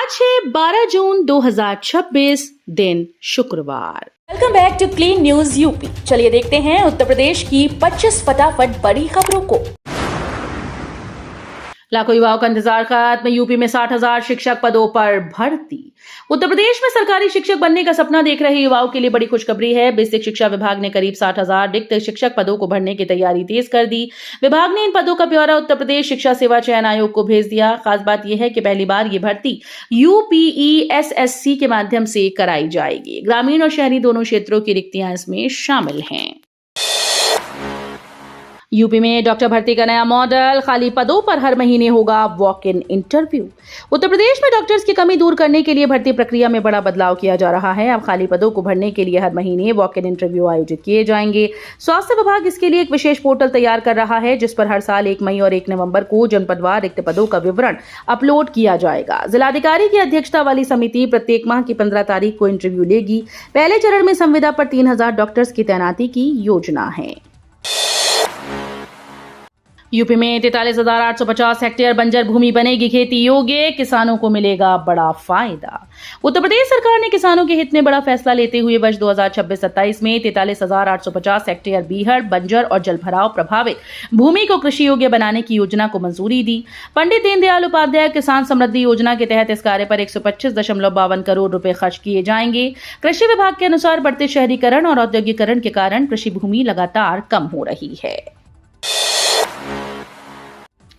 आज है 12 जून 2026 दिन शुक्रवार। Welcome back to Clean News UP. चलिए देखते हैं उत्तर प्रदेश की 25 फटाफट बड़ी खबरों को। लाखों युवाओं का इंतजार खत्म। यूपी में 60,000 शिक्षक पदों पर भर्ती। उत्तर प्रदेश में सरकारी शिक्षक बनने का सपना देख रहे युवाओं के लिए बड़ी खुशखबरी है। बेसिक शिक्षा विभाग ने करीब 60,000 रिक्त शिक्षक पदों को भरने की तैयारी तेज कर दी। विभाग ने इन पदों का ब्यौरा उत्तर प्रदेश शिक्षा सेवा चयन आयोग को भेज दिया। खास बात यह है कि पहली बार ये भर्ती UPESSC के माध्यम से कराई जाएगी। ग्रामीण और शहरी दोनों क्षेत्रों की रिक्तियां इसमें शामिल हैं। यूपी में डॉक्टर भर्ती का नया मॉडल। खाली पदों पर हर महीने होगा walk in interview. Uttar Pradesh में डॉक्टर्स की कमी दूर करने के लिए भर्ती प्रक्रिया में बड़ा बदलाव किया जा रहा है। अब खाली पदों को भरने के लिए हर महीने वॉक इन इंटरव्यू आयोजित किए जाएंगे। स्वास्थ्य विभाग इसके लिए एक विशेष पोर्टल तैयार कर रहा है, जिस पर हर साल 1 मई और 1 नवंबर को जनपदवार रिक्त पदों का विवरण अपलोड किया जाएगा। जिलाधिकारी की अध्यक्षता वाली समिति प्रत्येक माह की 15 तारीख को इंटरव्यू लेगी। पहले चरण में संविदा पर 3,000 डॉक्टर्स की तैनाती की योजना है। यूपी में 43,850 हेक्टेयर बंजर भूमि बनेगी खेती योग्य। किसानों को मिलेगा बड़ा फायदा। उत्तर प्रदेश सरकार ने किसानों के हित में बड़ा फैसला लेते हुए वर्ष 2026-27 में 43,850 हेक्टेयर बीहड़, बंजर और जलभराव प्रभावित भूमि को कृषि योग्य बनाने की योजना को मंजूरी दी। पंडित दीनदयाल उपाध्याय किसान समृद्धि योजना के तहत इस कार्य पर 125.52 करोड़ रुपए खर्च किए जाएंगे। कृषि विभाग के अनुसार बढ़ते शहरीकरण और औद्योगिकरण के कारण कृषि भूमि लगातार कम हो रही है।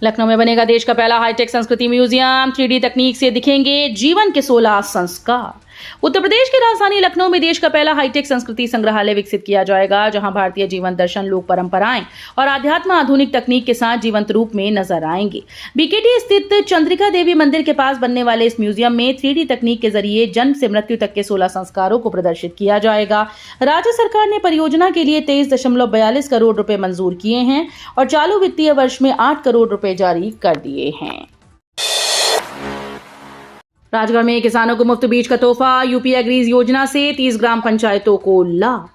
लखनऊ में बनेगा देश का पहला हाईटेक संस्कृति म्यूजियम। 3D तकनीक से दिखेंगे जीवन के 16 संस्कार। उत्तर प्रदेश की राजधानी लखनऊ में देश का पहला हाईटेक संस्कृति संग्रहालय विकसित किया जाएगा, जहां भारतीय जीवन दर्शन, लोक परंपराएं और आध्यात्म आधुनिक तकनीक के साथ जीवंत रूप में नजर आएंगे। बीकेटी स्थित चंद्रिका देवी मंदिर के पास बनने वाले इस म्यूजियम में 3D तकनीक के जरिए जन्म से मृत्यु तक के 16 संस्कारों को प्रदर्शित किया जाएगा। राज्य सरकार ने परियोजना के लिए 23.42 करोड़ रुपए मंजूर किए हैं और चालू वित्तीय वर्ष में 8 करोड़ रुपए जारी कर दिए हैं। राजगढ़ में किसानों को मुफ्त बीज का तोहफा। यूपी एग्रीज योजना से 30 ग्राम पंचायतों को लाभ।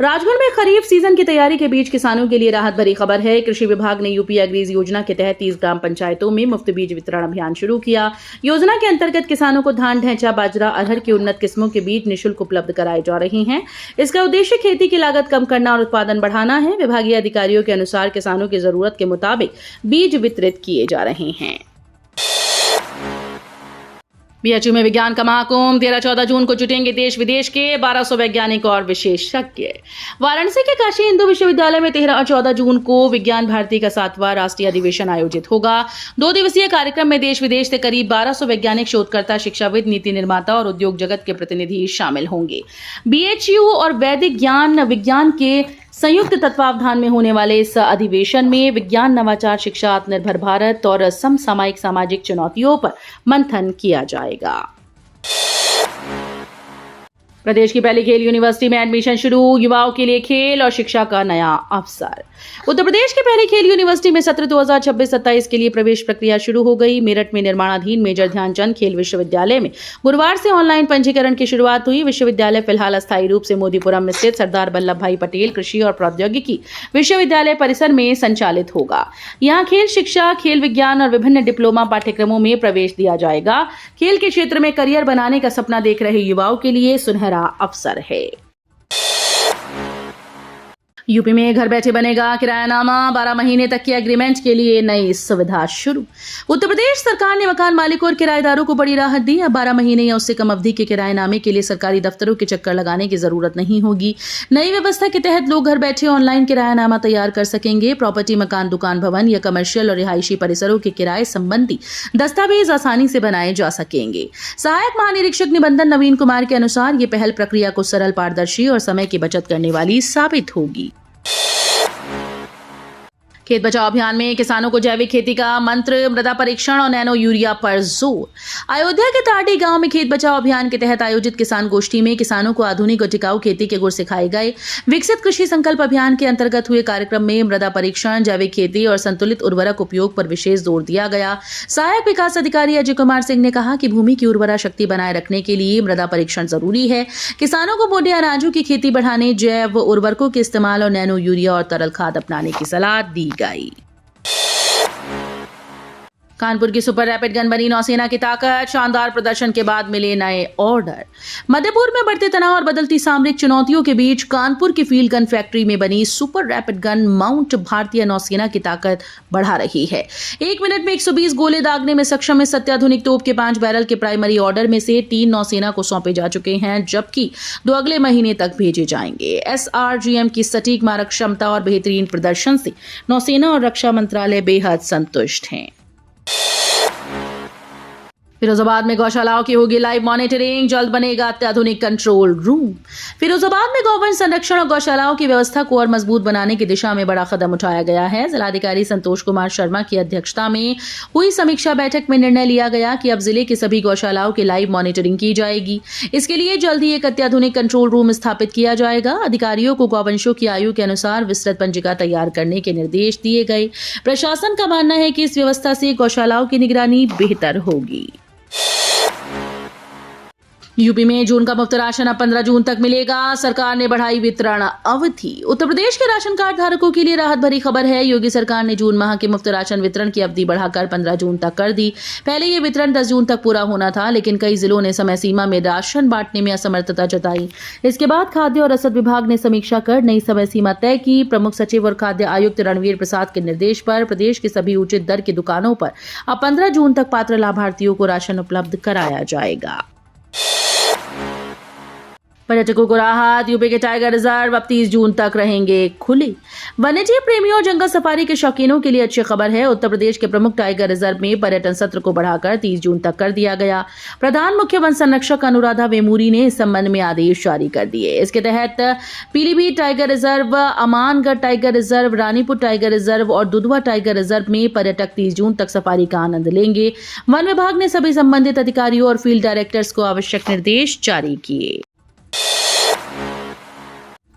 राजगढ़ में खरीफ सीजन की तैयारी के बीच किसानों के लिए राहत भरी खबर है। कृषि विभाग ने यूपी एग्रीज योजना के तहत 30 ग्राम पंचायतों में मुफ्त बीज वितरण अभियान शुरू किया। योजना के अंतर्गत किसानों को धान, ढैंचा, बाजरा, अरहर की उन्नत किस्मों के बीज निःशुल्क उपलब्ध कराए जा रहे हैं। इसका उद्देश्य खेती की लागत कम करना और उत्पादन बढ़ाना है। विभागीय अधिकारियों के अनुसार किसानों की जरूरत के मुताबिक बीज वितरित किए जा रहे हैं। बीएचयू में विज्ञान का महाकुंभ। 13-14 जून को जुटेंगे देश विदेश के 1200 वैज्ञानिक और विशेषज्ञ। वाराणसी के काशी हिंदू विश्वविद्यालय में 13 और 14 जून को विज्ञान भारती का 7वां राष्ट्रीय अधिवेशन आयोजित होगा। 2 दिवसीय कार्यक्रम में देश विदेश से करीब 1200 वैज्ञानिक, शोधकर्ता, शिक्षाविद, नीति निर्माता और उद्योग जगत के प्रतिनिधि शामिल होंगे। बीएचयू और वैदिक ज्ञान विज्ञान के संयुक्त तत्वावधान में होने वाले इस अधिवेशन में विज्ञान, नवाचार, शिक्षा, आत्मनिर्भर भारत और समसामयिक सामाजिक चुनौतियों पर मंथन किया जाएगा। प्रदेश की पहली खेल यूनिवर्सिटी में एडमिशन शुरू। युवाओं के लिए खेल और शिक्षा का नया अवसर। उत्तर प्रदेश की पहली खेल यूनिवर्सिटी में सत्र 2026-27 के लिए प्रवेश प्रक्रिया शुरू हो गई। मेरठ में निर्माणाधीन मेजर ध्यानचंद खेल विश्वविद्यालय में गुरुवार से ऑनलाइन पंजीकरण की शुरुआत हुई। विश्वविद्यालय फिलहाल अस्थायी रूप से मोदीपुरम स्थित सरदार वल्लभ भाई पटेल कृषि और प्रौद्योगिकी विश्वविद्यालय परिसर में संचालित होगा। यहाँ खेल शिक्षा, खेल विज्ञान और विभिन्न डिप्लोमा पाठ्यक्रमों में प्रवेश दिया जाएगा। खेल के क्षेत्र में करियर बनाने का सपना देख रहे युवाओं के लिए सुनहरा अवसर है। यूपी में घर बैठे बनेगा किरायानामा। 12 महीने तक के एग्रीमेंट के लिए नई सुविधा शुरू। उत्तर प्रदेश सरकार ने मकान मालिकों और किराएदारों को बड़ी राहत दी। अब 12 महीने या उससे कम अवधि के किराएनामे के लिए सरकारी दफ्तरों के चक्कर लगाने की जरूरत नहीं होगी। नई व्यवस्था के तहत लोग घर बैठे ऑनलाइन किरायानामा तैयार कर सकेंगे। प्रॉपर्टी, मकान, दुकान, भवन या कमर्शियल और रिहायशी परिसरों के किराए संबंधी दस्तावेज आसानी से बनाए जा सकेंगे। सहायक महानिरीक्षक निबंधन नवीन कुमार के अनुसार ये पहल प्रक्रिया को सरल, पारदर्शी और समय की बचत करने वाली साबित होगी। खेत बचाओ अभियान में किसानों को जैविक खेती का मंत्र। मृदा परीक्षण और नैनो यूरिया पर जोर। अयोध्या के ताटी गांव में खेत बचाओ अभियान के तहत आयोजित किसान गोष्ठी में किसानों को आधुनिक और टिकाऊ खेती के गुर सिखाए गए। विकसित कृषि संकल्प अभियान के अंतर्गत हुए कार्यक्रम में मृदा परीक्षण, जैविक खेती और संतुलित उर्वरक उपयोग पर विशेष जोर दिया गया। सहायक विकास अधिकारी अजय कुमार सिंह ने कहा कि भूमि की उर्वरा शक्ति बनाए रखने के लिए मृदा परीक्षण जरूरी है। किसानों को मोटे अनाजों की खेती बढ़ाने, जैव उर्वरकों के इस्तेमाल और नैनो यूरिया और तरल खाद अपनाने की सलाह दी गई। कानपुर की सुपर रैपिड गन बनी नौसेना की ताकत, शानदार प्रदर्शन के बाद मिले नए ऑर्डर। मध्यपुर में बढ़ते तनाव और बदलती सामरिक चुनौतियों के बीच कानपुर की फील्ड गन फैक्ट्री में बनी सुपर रैपिड गन माउंट भारतीय नौसेना की ताकत बढ़ा रही है। 1 मिनट में 120 गोले दागने में सक्षम इस अत्याधुनिक तोप के 5 बैरल के प्राइमरी ऑर्डर में से 3 नौसेना को सौंपे जा चुके हैं, जबकि 2 अगले महीने तक भेजे जाएंगे। SRGM की सटीक मारक क्षमता और बेहतरीन प्रदर्शन से नौसेना और रक्षा मंत्रालय बेहद संतुष्ट हैं। फिरोजाबाद में गौशालाओं की होगी लाइव मॉनिटरिंग, जल्द बनेगा अत्याधुनिक कंट्रोल रूम। फिरोजाबाद में गौवन संरक्षण और गौशालाओं की व्यवस्था को और मजबूत बनाने की दिशा में बड़ा कदम उठाया गया है। जिलाधिकारी संतोष कुमार शर्मा की अध्यक्षता में हुई समीक्षा बैठक में निर्णय लिया गया कि अब जिले की सभी गौशालाओं की लाइव मॉनिटरिंग की जाएगी। इसके लिए जल्द ही एक अत्याधुनिक कंट्रोल रूम स्थापित किया जाएगा। अधिकारियों को गौवंशों की आयु के अनुसार विस्तृत पंजिका तैयार करने के निर्देश दिए गए। प्रशासन का मानना है कि इस व्यवस्था से गौशालाओं की निगरानी बेहतर होगी। यूपी में जून का मुफ्त राशन अब 15 जून तक मिलेगा। सरकार ने बढ़ाई वितरण अवधि। उत्तर प्रदेश के राशन कार्ड धारकों के लिए राहत भरी खबर है। योगी सरकार ने जून माह के मुफ्त राशन वितरण की अवधि बढ़ाकर 15 जून तक कर दी। पहले ये वितरण 10 जून तक पूरा होना था, लेकिन कई जिलों ने समय सीमा में राशन बांटने में असमर्थता जताई। इसके बाद खाद्य और रसद विभाग ने समीक्षा कर नई समय सीमा तय की। प्रमुख सचिव और खाद्य आयुक्त रणवीर प्रसाद के निर्देश पर प्रदेश की सभी उचित दर की दुकानों पर अब 15 जून तक पात्र लाभार्थियों को राशन उपलब्ध कराया जाएगा। पर्यटकों को राहत। यूपी के टाइगर रिजर्व अब 30 जून तक रहेंगे खुले। वन्यजीव प्रेमियों और जंगल सफारी के शौकीनों के लिए अच्छी खबर है। उत्तर प्रदेश के प्रमुख टाइगर रिजर्व में पर्यटन सत्र को बढ़ाकर 30 जून तक कर दिया गया। प्रधान मुख्य वन संरक्षक अनुराधा वेमूरी ने इस संबंध में आदेश जारी कर दिए। इसके तहत Pilibhit tiger reserve, Amangarh tiger reserve, Ranipur tiger reserve और दुधवा टाइगर रिजर्व में पर्यटक 30 जून तक सफारी का आनंद लेंगे। वन विभाग ने सभी संबंधित अधिकारियों और फील्ड डायरेक्टर्स को आवश्यक निर्देश जारी किए।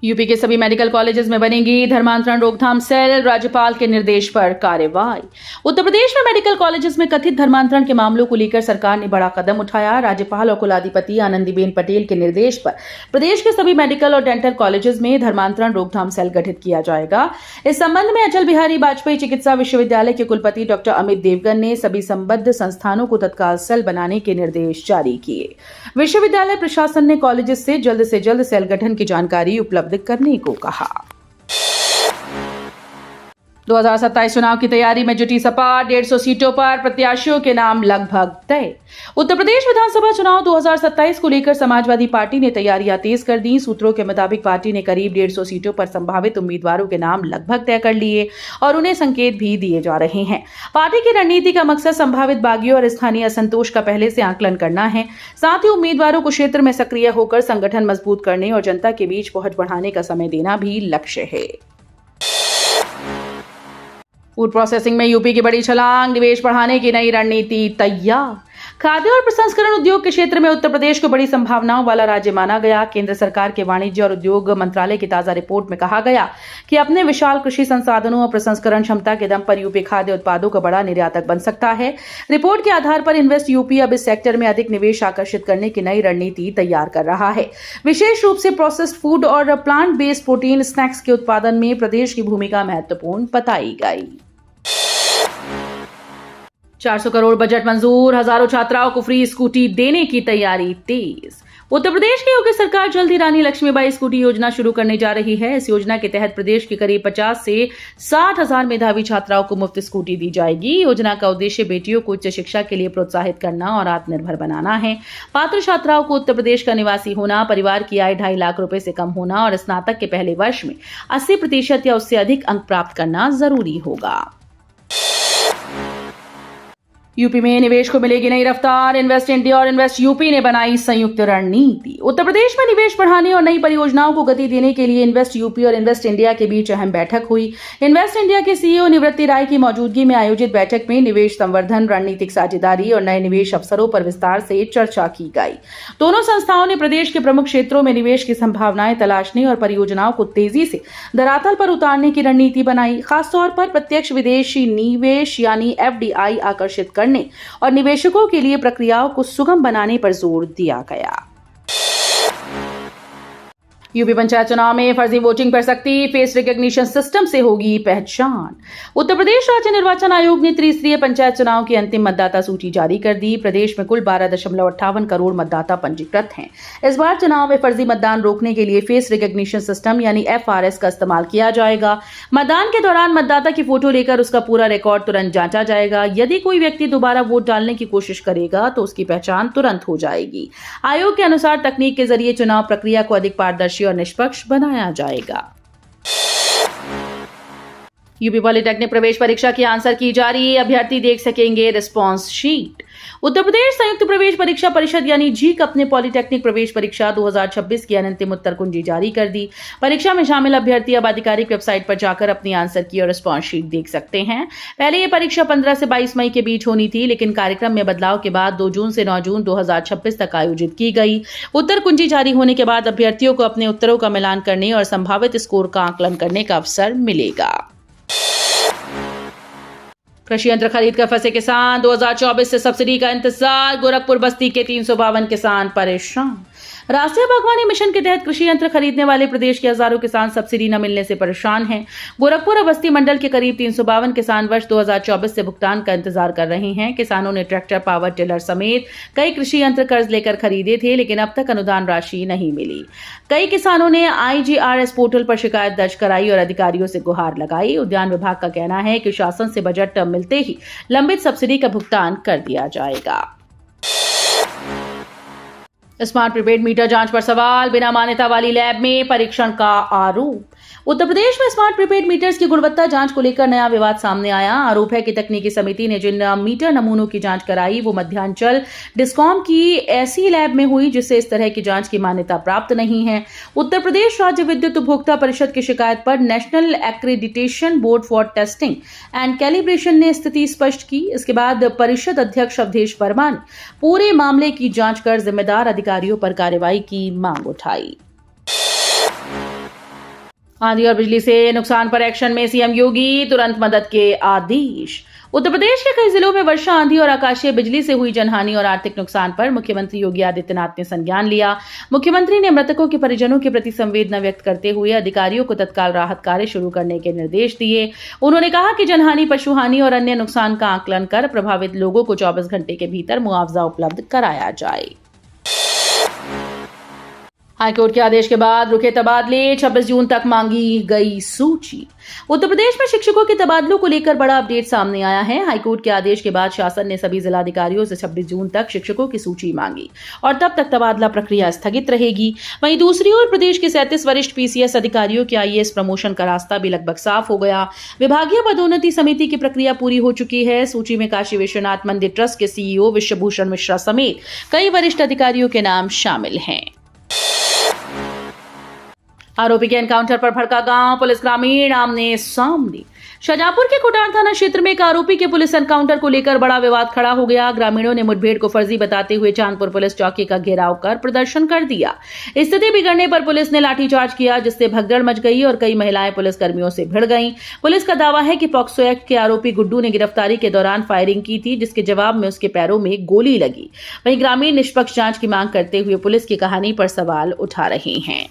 यूपी के सभी मेडिकल कॉलेजेस में बनेगी धर्मांतरण रोकथाम सेल, राज्यपाल के निर्देश पर कार्रवाई। उत्तर प्रदेश में मेडिकल कॉलेजेस में कथित धर्मांतरण के मामलों को लेकर सरकार ने बड़ा कदम उठाया। राज्यपाल और कुलाधिपति आनंदीबेन पटेल के निर्देश पर प्रदेश के सभी मेडिकल और डेंटल कॉलेजेस में धर्मांतरण रोकथाम सेल गठित किया जाएगा। इस संबंध में अटल बिहारी वाजपेयी चिकित्सा विश्वविद्यालय के कुलपति डॉक्टर अमित देवगन ने सभी संबद्ध संस्थानों को तत्काल सेल बनाने के निर्देश जारी किए। विश्वविद्यालय प्रशासन ने कॉलेजेस से जल्द सेल गठन की जानकारी उपलब्ध करने को कहा। 2027 चुनाव की तैयारी में जुटी सपा। 150 सीटों पर प्रत्याशियों के नाम लगभग तय। उत्तर प्रदेश विधानसभा चुनाव 2027 को लेकर समाजवादी पार्टी ने तैयारियां तेज कर दी। सूत्रों के मुताबिक पार्टी ने करीब 150 सीटों पर संभावित उम्मीदवारों के नाम लगभग तय कर लिए और उन्हें संकेत भी दिए जा रहे हैं। पार्टी की रणनीति का मकसद संभावित बागियों और स्थानीय असंतोष का पहले से आकलन करना है। साथ ही उम्मीदवारों को क्षेत्र में सक्रिय होकर संगठन मजबूत करने और जनता के बीच पहुंच बढ़ाने का समय देना भी लक्ष्य है। फूड प्रोसेसिंग में यूपी की बड़ी छलांग, निवेश बढ़ाने की नई रणनीति तैयार। खाद्य और प्रसंस्करण उद्योग के क्षेत्र में उत्तर प्रदेश को बड़ी संभावनाओं वाला राज्य माना गया। केंद्र सरकार के वाणिज्य और उद्योग मंत्रालय की ताजा रिपोर्ट में कहा गया कि अपने विशाल कृषि संसाधनों और प्रसंस्करण क्षमता के दम पर यूपी खाद्य उत्पादों का बड़ा निर्यातक बन सकता है। रिपोर्ट के आधार पर इन्वेस्ट यूपी अब इस सेक्टर में अधिक निवेश आकर्षित करने की नई रणनीति तैयार कर रहा है। विशेष रूप से प्रोसेस्ड फूड और प्लांट बेस्ड प्रोटीन स्नैक्स के उत्पादन में प्रदेश की भूमिका महत्वपूर्ण बताई गई। 400 करोड़ बजट मंजूर, हजारों छात्राओं को फ्री स्कूटी देने की तैयारी तेज। उत्तर प्रदेश की योगी सरकार जल्द ही रानी लक्ष्मीबाई स्कूटी योजना शुरू करने जा रही है। इस योजना के तहत प्रदेश के करीब 50 से 60 हजार मेधावी छात्राओं को मुफ्त स्कूटी दी जाएगी। योजना का उद्देश्य बेटियों को उच्च शिक्षा के लिए प्रोत्साहित करना और आत्मनिर्भर बनाना है। पात्र छात्राओं को उत्तर प्रदेश का निवासी होना, परिवार की आय 2.5 लाख रुपए से कम होना और स्नातक के पहले वर्ष में 80% या उससे अधिक अंक प्राप्त करना जरूरी होगा। यूपी में निवेश को मिलेगी नई रफ्तार। इन्वेस्ट इंडिया और इन्वेस्ट यूपी ने बनाई संयुक्त रणनीति। उत्तर प्रदेश में निवेश बढ़ाने और नई परियोजनाओं को गति देने के लिए इन्वेस्ट यूपी और इन्वेस्ट इंडिया के बीच अहम बैठक हुई। इन्वेस्ट इंडिया के सीईओ निवृत्ति राय की मौजूदगी में आयोजित बैठक में निवेश संवर्धन, रणनीतिक साझेदारी और नए निवेश अवसरों पर विस्तार से चर्चा की गई। दोनों संस्थाओं ने प्रदेश के प्रमुख क्षेत्रों में निवेश की संभावनाएं तलाशने और परियोजनाओं को तेजी से धरातल पर उतारने की रणनीति बनाई। खासतौर पर प्रत्यक्ष विदेशी निवेश यानी FDI आकर्षित करने और निवेशकों के लिए प्रक्रियाओं को सुगम बनाने पर जोर दिया गया। यूपी पंचायत चुनाव में फर्जी वोटिंग पर सख्ती, फेस रिकॉग्निशन सिस्टम से होगी पहचान। उत्तर प्रदेश राज्य निर्वाचन आयोग ने त्रिस्तरीय पंचायत चुनाव की अंतिम मतदाता सूची जारी कर दी। प्रदेश में कुल 12.58 करोड़ मतदाता पंजीकृत हैं। इस बार चुनाव में फर्जी मतदान रोकने के लिए फेस रिकॉग्निशन सिस्टम यानी FRS का इस्तेमाल किया जाएगा। मतदान के दौरान मतदाता की फोटो लेकर उसका पूरा रिकॉर्ड तुरंत जांचा जाएगा। यदि कोई व्यक्ति दोबारा वोट डालने की कोशिश करेगा तो उसकी पहचान तुरंत हो जाएगी। आयोग के अनुसार तकनीक के जरिए चुनाव प्रक्रिया को अधिक पारदर्शी और निष्पक्ष बनाया जाएगा। यूपी पॉलिटेक्निक प्रवेश परीक्षा की आंसर की जारी, अभ्यर्थी देख सकेंगे रिस्पांस शीट। उत्तर प्रदेश संयुक्त प्रवेश परीक्षा परिषद यानी जीक अपने पॉलिटेक्निक प्रवेश परीक्षा 2026 की अंतिम उत्तर कुंजी जारी कर दी। परीक्षा में शामिल अभ्यर्थी अब आधिकारिक वेबसाइट पर जाकर अपनी आंसर की और रिस्पांस शीट देख सकते हैं। पहले यह परीक्षा 15 से 22 मई के बीच होनी थी, लेकिन कार्यक्रम में बदलाव के बाद 2 जून से 9 जून 2026 तक आयोजित की गई। उत्तर कुंजी जारी होने के बाद अभ्यर्थियों को अपने उत्तरों का मिलान करने और संभावित स्कोर का आकलन करने का अवसर मिलेगा। कृषि यंत्र खरीद कर फंसे किसान, 2024 से सब्सिडी का इंतजार, गोरखपुर बस्ती के 352 किसान परेशान। राष्ट्रीय बागवानी मिशन के तहत कृषि यंत्र खरीदने वाले प्रदेश के हजारों किसान सब्सिडी न मिलने से परेशान हैं। गोरखपुर और बस्ती मंडल के करीब 352 किसान वर्ष 2024 से भुगतान का इंतजार कर रहे हैं। किसानों ने ट्रैक्टर, पावर टिलर समेत कई कृषि यंत्र कर्ज लेकर खरीदे थे, लेकिन अब तक अनुदान राशि नहीं मिली। कई किसानों ने IGRS पोर्टल पर शिकायत दर्ज कराई और अधिकारियों से गुहार लगाई। उद्यान विभाग का कहना है कि शासन से बजट मिलते ही लंबित सब्सिडी का भुगतान कर दिया जाएगा। स्मार्ट प्रीपेड मीटर जांच पर सवाल, बिना मान्यता वाली लैब में परीक्षण का आरोप। उत्तर प्रदेश में स्मार्ट प्रीपेड मीटर्स की गुणवत्ता जांच को लेकर नया विवाद सामने आया। आरोप है कि तकनीकी समिति ने जिन मीटर नमूनों की जांच कराई वो मध्यांचल डिस्कॉम की ऐसी लैब में हुई जिससे इस तरह की जांच की मान्यता प्राप्त नहीं है। उत्तर प्रदेश राज्य विद्युत उपभोक्ता परिषद की शिकायत पर national accreditation board for testing and calibration ने स्थिति स्पष्ट की। इसके बाद परिषद अध्यक्ष अवधेश वर्मा ने पूरे मामले की जांच कर जिम्मेदार अधिकारियों पर कार्रवाई की मांग उठाई। आंधी और बिजली से नुकसान पर एक्शन में सीएम योगी, तुरंत मदद के आदेश। उत्तर प्रदेश के कई जिलों में वर्षा, आंधी और आकाशीय बिजली से हुई जनहानि और आर्थिक नुकसान पर मुख्यमंत्री योगी आदित्यनाथ ने संज्ञान लिया। मुख्यमंत्री ने मृतकों के परिजनों के प्रति संवेदना व्यक्त करते हुए अधिकारियों को तत्काल राहत कार्य शुरू करने के निर्देश दिए। उन्होंने कहा कि जनहानि, पशुहानि और अन्य नुकसान का आकलन कर प्रभावित लोगों को 24 घंटे के भीतर मुआवजा उपलब्ध कराया जाए। हाईकोर्ट के आदेश के बाद रुके तबादले, 26 जून तक मांगी गई सूची। उत्तर प्रदेश में शिक्षकों के तबादलों को लेकर बड़ा अपडेट सामने आया है। हाईकोर्ट के आदेश के बाद शासन ने सभी जिलाधिकारियों से 26 जून तक शिक्षकों की सूची मांगी और तब तक तबादला प्रक्रिया स्थगित रहेगी। वहीं दूसरी ओर प्रदेश के 37 वरिष्ठ PCS अधिकारियों के IAS प्रमोशन का रास्ता भी लगभग साफ हो गया। विभागीय पदोन्नति समिति की प्रक्रिया पूरी हो चुकी है। सूची में काशी विश्वनाथ मंदिर ट्रस्ट के CEO विश्वभूषण मिश्रा समेत कई वरिष्ठ अधिकारियों के नाम शामिल हैं। आरोपी के एनकाउंटर पर भड़का गांव, पुलिस ग्रामीण आमने सामने। शाहजहांपुर के कोटार थाना क्षेत्र में एक आरोपी के पुलिस एनकाउंटर को लेकर बड़ा विवाद खड़ा हो गया। ग्रामीणों ने मुठभेड़ को फर्जी बताते हुए चांदपुर पुलिस चौकी का घेराव कर प्रदर्शन कर दिया। स्थिति बिगड़ने पर पुलिस ने लाठीचार्ज किया, जिससे भगदड़ मच गई और कई महिलाएं पुलिस कर्मियों से भिड़ गईं। पुलिस का दावा है कि पॉक्सो एक्ट के आरोपी गुड्डू ने गिरफ्तारी के दौरान फायरिंग की थी, जिसके जवाब में उसके पैरों में गोली लगी। वहीं ग्रामीण निष्पक्ष जांच की मांग करते हुए पुलिस की कहानी पर सवाल उठा रहे हैं।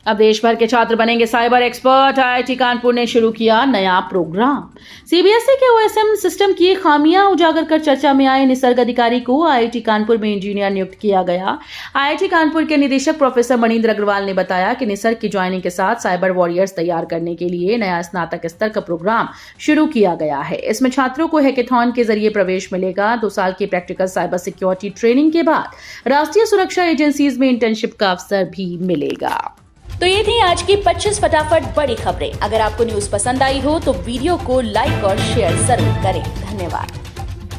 अब देश भर के छात्र बनेंगे साइबर एक्सपर्ट। IIT कानपुर ने शुरू किया नया प्रोग्राम। CBSE के OSM सिस्टम की खामियां उजागर कर चर्चा में आए निसर्ग अधिकारी को IIT कानपुर में इंजीनियर नियुक्त किया गया। IIT कानपुर के निदेशक प्रोफेसर मणिंद्र अग्रवाल ने बताया कि निसर्ग की ज्वाइनिंग के साथ साइबर वॉरियर्स तैयार करने के लिए नया स्नातक स्तर का प्रोग्राम शुरू किया गया है। इसमें छात्रों को हैकेथॉन के जरिए प्रवेश मिलेगा। 2 साल की प्रैक्टिकल साइबर सिक्योरिटी ट्रेनिंग के बाद राष्ट्रीय सुरक्षा एजेंसीज में इंटर्नशिप का अवसर भी मिलेगा। तो ये थी आज की 25 फटाफट बड़ी खबरें। अगर आपको न्यूज पसंद आई हो तो वीडियो को लाइक और शेयर जरूर करें। धन्यवाद।